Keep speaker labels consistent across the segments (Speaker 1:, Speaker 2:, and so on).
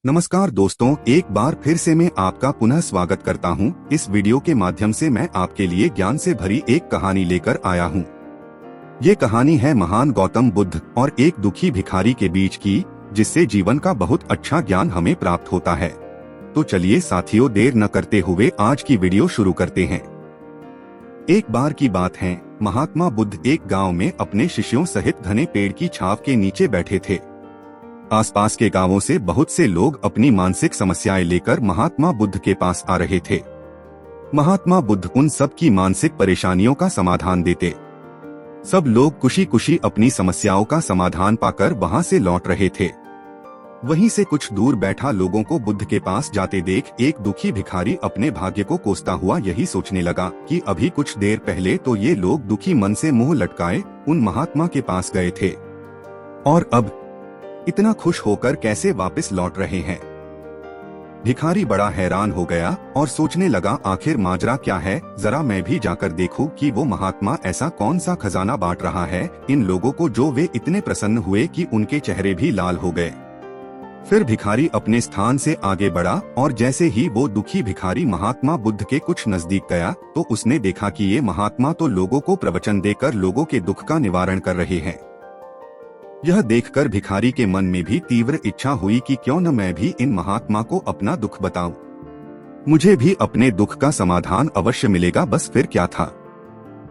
Speaker 1: नमस्कार दोस्तों, एक बार फिर से मैं आपका पुनः स्वागत करता हूं। इस वीडियो के माध्यम से मैं आपके लिए ज्ञान से भरी एक कहानी लेकर आया हूं। ये कहानी है महान गौतम बुद्ध और एक दुखी भिखारी के बीच की, जिससे जीवन का बहुत अच्छा ज्ञान हमें प्राप्त होता है। तो चलिए साथियों, देर न करते हुए आज की वीडियो शुरू करते हैं। एक बार की बात है, महात्मा बुद्ध एक गाँव में अपने शिष्यों सहित घने पेड़ की छाव के नीचे बैठे थे। आसपास के गांवों से बहुत से लोग अपनी मानसिक समस्याएं लेकर महात्मा बुद्ध के पास आ रहे थे। महात्मा बुद्ध उन सब की मानसिक परेशानियों का समाधान देते। सब लोग खुशी खुशी अपनी समस्याओं का समाधान पाकर वहां से लौट रहे थे। वहीं से कुछ दूर बैठा लोगों को बुद्ध के पास जाते देख एक दुखी भिखारी अपने भाग्य को कोसता हुआ यही सोचने लगा कि अभी कुछ देर पहले तो ये लोग दुखी मन से मुंह लटकाए उन महात्मा के पास गए थे, और अब इतना खुश होकर कैसे वापस लौट रहे हैं। भिखारी बड़ा हैरान हो गया और सोचने लगा, आखिर माजरा क्या है, जरा मैं भी जाकर देखूं कि वो महात्मा ऐसा कौन सा खजाना बांट रहा है इन लोगों को, जो वे इतने प्रसन्न हुए कि उनके चेहरे भी लाल हो गए। फिर भिखारी अपने स्थान से आगे बढ़ा और जैसे ही वो दुखी भिखारी महात्मा बुद्ध के कुछ नजदीक गया तो उसने देखा कि ये महात्मा तो लोगों को प्रवचन देकर लोगों के दुख का निवारण कर रहे हैं। यह देखकर भिखारी के मन में भी तीव्र इच्छा हुई कि क्यों न मैं भी इन महात्मा को अपना दुख बताऊं। मुझे भी अपने दुख का समाधान अवश्य मिलेगा, बस फिर क्या था।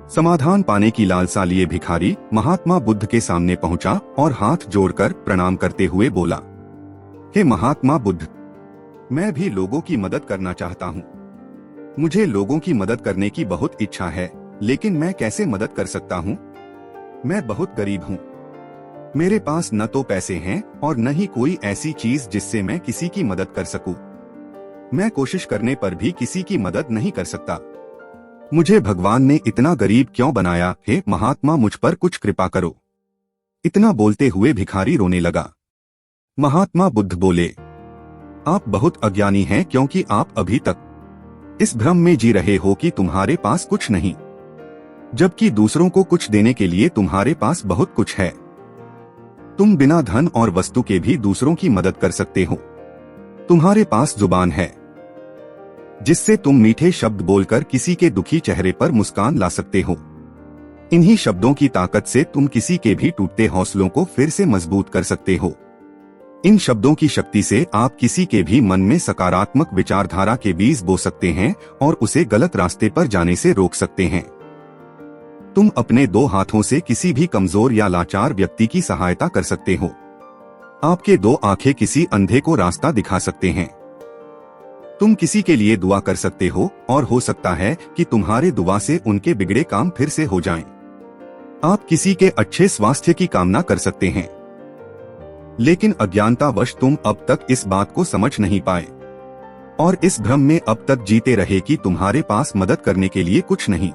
Speaker 1: समाधान पाने की लालसा लिए भिखारी महात्मा बुद्ध के सामने पहुंचा और हाथ जोड़कर प्रणाम करते हुए बोला, हे महात्मा बुद्ध, मैं भी लोगों की मदद करना चाहता हूँ। मुझे लोगों की मदद करने की बहुत इच्छा है, लेकिन मैं कैसे मदद कर सकता हूँ। मैं बहुत गरीब हूँ। मेरे पास न तो पैसे हैं और न ही कोई ऐसी चीज जिससे मैं किसी की मदद कर सकूं। मैं कोशिश करने पर भी किसी की मदद नहीं कर सकता। मुझे भगवान ने इतना गरीब क्यों बनाया, हे महात्मा मुझ पर कुछ कृपा करो। इतना बोलते हुए भिखारी रोने लगा। महात्मा बुद्ध बोले, आप बहुत अज्ञानी हैं, क्योंकि आप अभी तक इस भ्रम में जी रहे हो कि तुम्हारे पास कुछ नहीं, जबकि दूसरों को कुछ देने के लिए तुम्हारे पास बहुत कुछ है। तुम बिना धन और वस्तु के भी दूसरों की मदद कर सकते हो। तुम्हारे पास जुबान है, जिससे तुम मीठे शब्द बोलकर किसी के दुखी चेहरे पर मुस्कान ला सकते हो। इन्हीं शब्दों की ताकत से तुम किसी के भी टूटते हौसलों को फिर से मजबूत कर सकते हो। इन शब्दों की शक्ति से आप किसी के भी मन में सकारात्मक विचारधारा के बीज बो सकते हैं और उसे गलत रास्ते पर जाने से रोक सकते हैं। तुम अपने दो हाथों से किसी भी कमजोर या लाचार व्यक्ति की सहायता कर सकते हो। आपके दो आंखें किसी अंधे को रास्ता दिखा सकते हैं। तुम किसी के लिए दुआ कर सकते हो और हो सकता है कि तुम्हारे दुआ से उनके बिगड़े काम फिर से हो जाएं। आप किसी के अच्छे स्वास्थ्य की कामना कर सकते हैं, लेकिन अज्ञानतावश तुम अब तक इस बात को समझ नहीं पाए और इस भ्रम में अब तक जीते रहे कि तुम्हारे पास मदद करने के लिए कुछ नहीं।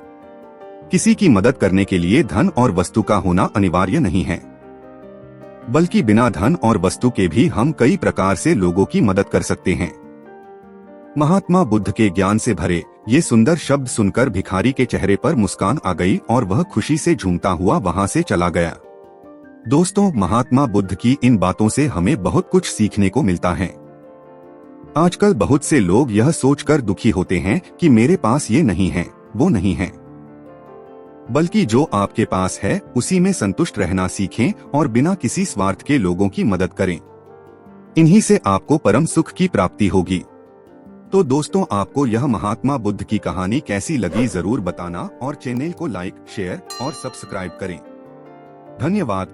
Speaker 1: किसी की मदद करने के लिए धन और वस्तु का होना अनिवार्य नहीं है, बल्कि बिना धन और वस्तु के भी हम कई प्रकार से लोगों की मदद कर सकते हैं। महात्मा बुद्ध के ज्ञान से भरे ये सुंदर शब्द सुनकर भिखारी के चेहरे पर मुस्कान आ गई और वह खुशी से झूमता हुआ वहां से चला गया। दोस्तों, महात्मा बुद्ध की इन बातों से हमें बहुत कुछ सीखने को मिलता है। आजकल बहुत से लोग यह सोचकर दुखी होते हैं कि मेरे पास ये नहीं है, वो नहीं है, बल्कि जो आपके पास है उसी में संतुष्ट रहना सीखें और बिना किसी स्वार्थ के लोगों की मदद करें। इन्हीं से आपको परम सुख की प्राप्ति होगी। तो दोस्तों, आपको यह महात्मा बुद्ध की कहानी कैसी लगी जरूर बताना और चैनल को लाइक, शेयर और सब्सक्राइब करें। धन्यवाद।